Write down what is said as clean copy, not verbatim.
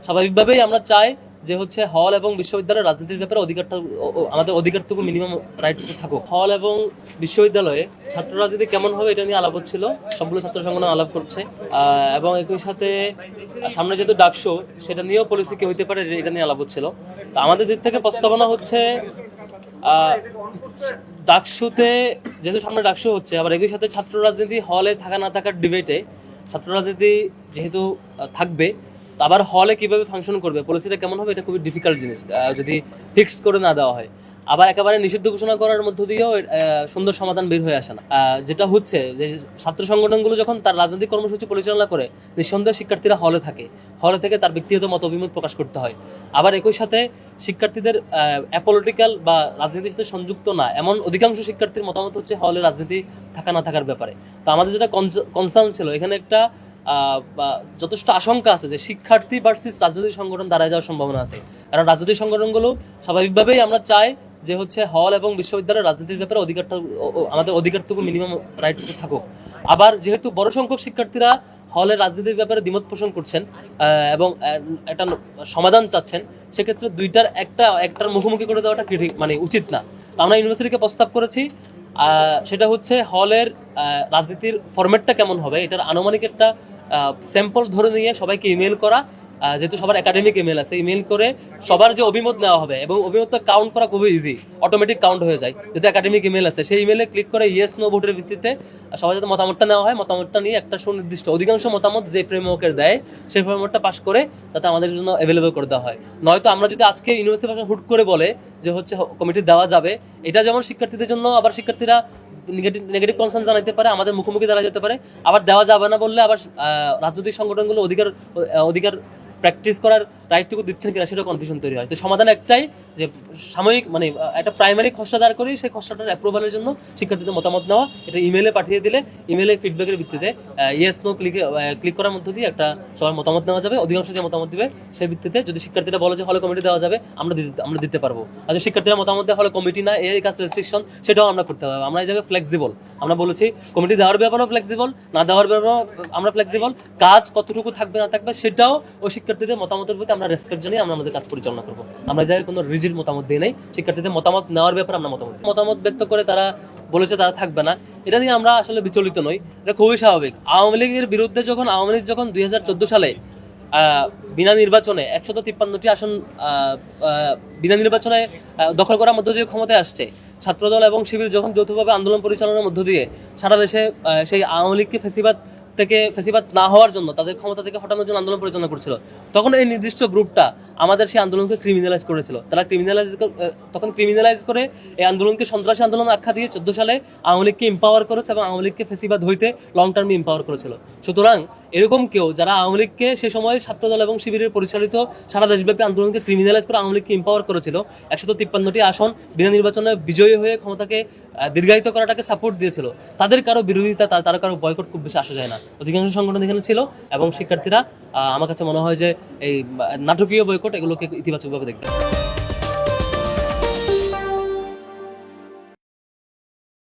স্বাভাবিকভাবেই আমরা চাই যে হচ্ছে হল এবং বিশ্ববিদ্যালয়ের রাজনীতির ব্যাপারে অধিকারটা আমাদের অধিকারটুকু মিনিমাম রাইট থাকুক। হল এবং বিশ্ববিদ্যালয়ে ছাত্র রাজনীতি কেমন হবে এটা নিয়ে আলাপ হচ্ছিল, সবগুলো ছাত্র সংগঠন আলাপ করছে এবং একই সাথে সামনে যেহেতু ডাকশো সেটা নিয়েও পলিসি কি হইতে পারে এটা নিয়ে আলাপ হচ্ছিল। আমাদের দিক থেকে প্রস্তাবনা হচ্ছে ডাকসুতে যেহেতু সামনে ডাকসু হচ্ছে, আবার একই সাথে ছাত্র রাজনীতি হলে থাকা না থাকার ডিবেটে ছাত্র রাজনীতি যেহেতু থাকবে, আবার হলে কিভাবে ফাংশন করবে, পলিসিটা কেমন হবে, এটা খুবই ডিফিকাল্ট জিনিস যদি ফিক্সড করে না দেওয়া হয়। আবার একেবারে নিষিদ্ধ ঘোষণা করার মধ্য দিয়েও সুন্দর সমাধান বের হয়ে আসে না। যেটা হচ্ছে যে ছাত্র সংগঠনগুলো যখন তার রাজনৈতিক কর্মসূচি পরিচালনা করে, নিঃসন্দেহে শিক্ষার্থীরা হলে থাকে, হলে থেকে তার ব্যক্তিগত মত অভিমত প্রকাশ করতে হয়। আবার একই সাথে শিক্ষার্থীদের অ্যাপলিটিক্যাল বা রাজনীতির সাথে সংযুক্ত না এমন অধিকাংশ শিক্ষার্থীর মতামত হচ্ছে হলে রাজনীতি থাকা না থাকার ব্যাপারে। তো আমাদের যেটা কনসার্ন ছিল, এখানে একটা যথেষ্ট আশঙ্কা আছে যে শিক্ষার্থী ভার্সেস রাজনৈতিক সংগঠন দাঁড়ায় যাওয়ার সম্ভাবনা আছে। কারণ রাজনৈতিক সংগঠনগুলো স্বাভাবিকভাবেই আমরা চাই যে হচ্ছে হল এবং বিশ্ববিদ্যালয়ের রাজনীতির ব্যাপারে অধিকারটা আমাদের অধিকারটুকু মিনিমাম রাইট থাকুক। আবার যেহেতু বড় সংখ্যক শিক্ষার্থীরা হলের রাজনীতির ব্যাপারে দ্বিমত পোষণ করছেন এবং একটা সমাধান চাচ্ছেন, সেক্ষেত্রে একটার মুখোমুখি করে দেওয়াটা মানে উচিত না। তো আমরা ইউনিভার্সিটিকে প্রস্তাব করেছি, সেটা হচ্ছে হলের রাজনীতির ফরম্যাটটা কেমন হবে এটার আনুমানিক একটা স্যাম্পল ধরে নিয়ে সবাইকে ইমেল করা, যেহেতু সবার একাডেমিক ইমেল আছে, ইমেল করে সবার যে অভিমত নেওয়া হবে এবং অভিমতটা কাউন্ট করা খুবই ইজি, অটোমেটিক কাউন্ট হয়ে যায়। যেহেতু একাডেমিক ইমেল আছে, সেই ইমেলে ক্লিক করে ইয়েস নো ভোটের ভিত্তিতে সবাই যাতে মতামতটা নেওয়া হয়, মতামতটা নিয়ে একটা সুনির্দিষ্ট অধিকাংশ মতামত যে ফ্রেমওয়ার্কের দেয় সেই ফ্রেমওয়ার্কটা পাস করে যাতে আমাদের জন্য অ্যাভেলেবল করে দেওয়া হয়। নয়তো আমরা যদি আজকে ইউনিভার্সিটি ভাষা হুট করে বলে যে হচ্ছে কমিটি দেওয়া যাবে, এটা যেমন শিক্ষার্থীদের জন্য, আবার শিক্ষার্থীরা নেগেটিভ কনসার্ন জানাইতে পারে, আমাদের মুখোমুখি দাঁড়া যেতে পারে। আবার দেওয়া যাবে না বললে আবার রাজনৈতিক সংগঠনগুলো অধিকার প্র্যাকটিস করার রাইটটুকু দিচ্ছেন কিনা সেটা কনফিউশন তৈরি হয়। তো সমাধান একটাই যে সাময়িক মানে একটা প্রাইমারি খসড়া দাঁড় করি, সেই খসড়াটার অ্যাপ্রুভালের জন্য শিক্ষার্থীদের মতামত নেওয়া, এটা ইমেলে পাঠিয়ে দিলে ইমেলে ফিডব্যাকের ভিত্তিতে ইয়েস নো ক্লিক করার মধ্য দিয়ে একটা সবার মতামত নেওয়া যাবে। অধিকাংশ যে মতামত দিবে সেই ভিত্তিতে যদি শিক্ষার্থীরা বলে যে হলে কমিটি দেওয়া যাবে, আমরা দিতে পারবো। আর যদি শিক্ষার্থীরা মতামত দেওয়া হলে কমিটি না, এই কাজ রেস্ট্রিকশন, সেটাও আমরা করতে পারবো। আমরা এই জায়গায় ফ্লেক্সিবল, আমরা বলেছি কমিটি দেওয়ার ব্যাপারেও ফ্লেক্সিবল, না দেওয়ার ব্যাপারেও আমরা ফ্লেক্সিবল। কাজ কতটুকু থাকবে না থাকবে সেটাও ওই শিক্ষার্থীদের মতামতের প্রতি আমরা রেসপেক্ট জানিয়ে আমরা আমাদের কাজ পরিচালনা করবো। আমরা এই জায়গায় কোনো রিজিড মতামত দিয়ে নেই, শিক্ষার্থীদের মতামত নেওয়ার ব্যাপারে আমরা মতামত ব্যক্ত করে তারা বলেছে তারা থাকবে না, এটা নিয়ে আমরা আসলে বিচলিত নই, এটা খুবই স্বাভাবিক। আওয়ামী লীগের বিরুদ্ধে আওয়ামী লীগ যখন 2014 সালে বিনা নির্বাচনে 153টি আসন বিনা নির্বাচনে দখল করার মধ্য দিয়ে ক্ষমতায় আসছে, ছাত্রদল এবং শিবির যখন যৌথভাবে আন্দোলন পরিচালনার মধ্য দিয়ে সারা দেশে সেই আওয়ামী লীগকে ফেসিবাদ না হওয়ার জন্য, তাদের ক্ষমতা থেকে হটানোর জন্য আন্দোলন পরিচালনা করছিল, তখন এই নির্দিষ্ট গ্রুপটা আমাদের সেই আন্দোলনকে ক্রিমিনালাইজ করেছিল। তারা ক্রিমিনালাইজ করে এই আন্দোলনকে সন্ত্রাসী আন্দোলন আখ্যা দিয়ে 14 সালে আওয়ামী লীগকে এম্পাওয়ার করেছে এবং আওয়ামী লীগকে ফেসিবাদ হইতে লং টার্মে এম্পাওয়ার করেছিল। সুতরাং এরকম কেউ যারা আওয়ামী লীগকে সে সময় ছাত্রদল এবং শিবিরের পরিচালিত সারা দেশব্যাপী আন্দোলনকে ক্রিমিনালাইজ করে আওয়ামী লীগকে এম্পাওয়ার করেছিল, 153টি আসন বিনা নির্বাচনে বিজয়ী হয়ে ক্ষমতাকে দীর্ঘায়িত করাটাকে সাপোর্ট দিয়েছিল, তাদের কারো বিরোধিতা, তারা কারো বয়কট খুব বেশি আসা যায় না। অধিকাংশ সংগঠন এখানে ছিল এবং শিক্ষার্থীরা আমার কাছে মনে হয় যে এই নাটকীয় বয়কট এগুলোকে ইতিবাচকভাবে দেখবে।